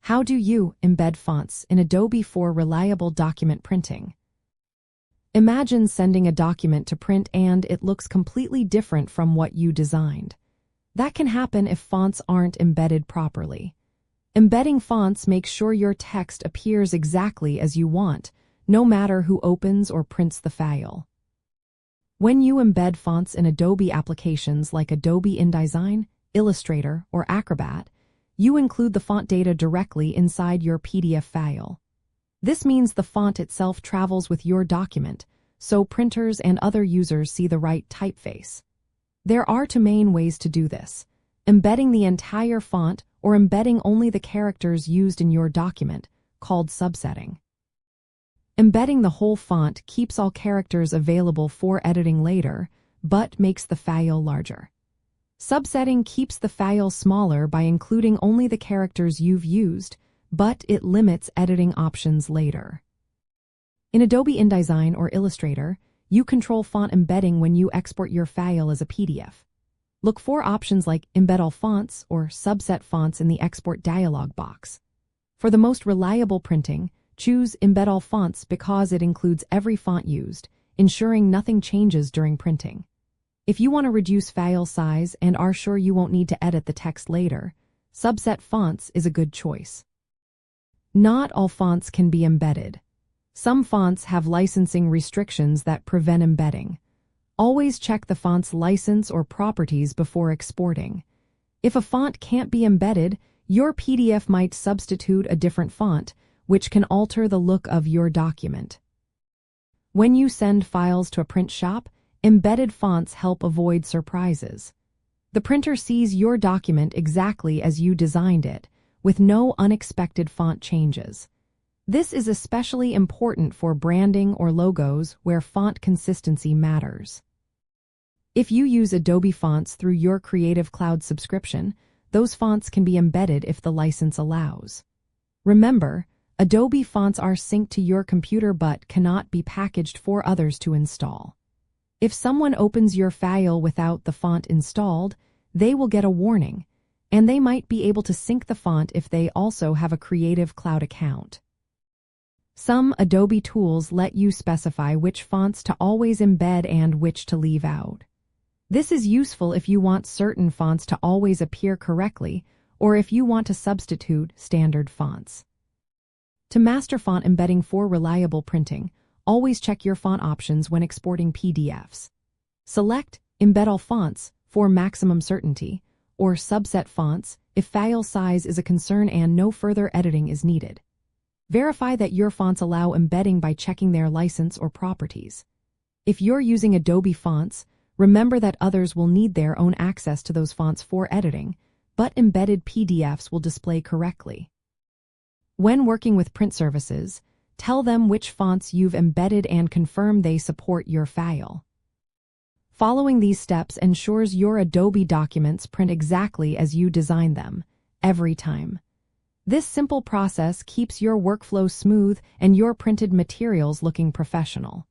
How do you embed fonts in Adobe for reliable document printing? Imagine sending a document to print and it looks completely different from what you designed. That can happen if fonts aren't embedded properly. Embedding fonts makes sure your text appears exactly as you want, no matter who opens or prints the file. When you embed fonts in Adobe applications like Adobe InDesign, Illustrator, or Acrobat, you include the font data directly inside your PDF file. This means the font itself travels with your document, so printers and other users see the right typeface. There are two main ways to do this: embedding the entire font or embedding only the characters used in your document, called subsetting. Embedding the whole font keeps all characters available for editing later, but makes the file larger. Subsetting keeps the file smaller by including only the characters you've used, but it limits editing options later. In Adobe InDesign or Illustrator, you control font embedding when you export your file as a PDF. Look for options like Embed All Fonts or Subset Fonts in the Export dialog box. For the most reliable printing, choose Embed All Fonts because it includes every font used, ensuring nothing changes during printing. If you want to reduce file size and are sure you won't need to edit the text later, Subset Fonts is a good choice. Not all fonts can be embedded. Some fonts have licensing restrictions that prevent embedding. Always check the font's license or properties before exporting. If a font can't be embedded, your PDF might substitute a different font, which can alter the look of your document. When you send files to a print shop, embedded fonts help avoid surprises. The printer sees your document exactly as you designed it, with no unexpected font changes. This is especially important for branding or logos where font consistency matters. If you use Adobe fonts through your Creative Cloud subscription, those fonts can be embedded if the license allows. Remember, Adobe fonts are synced to your computer but cannot be packaged for others to install. If someone opens your file without the font installed, they will get a warning, and they might be able to sync the font if they also have a Creative Cloud account. Some Adobe tools let you specify which fonts to always embed and which to leave out. This is useful if you want certain fonts to always appear correctly or if you want to substitute standard fonts. To master font embedding for reliable printing, always check your font options when exporting PDFs. Select Embed All Fonts for maximum certainty, or Subset Fonts if file size is a concern and no further editing is needed. Verify that your fonts allow embedding by checking their license or properties. If you're using Adobe fonts, remember that others will need their own access to those fonts for editing, but embedded PDFs will display correctly. When working with print services, tell them which fonts you've embedded and confirm they support your file. Following these steps ensures your Adobe documents print exactly as you designed them, every time. This simple process keeps your workflow smooth and your printed materials looking professional.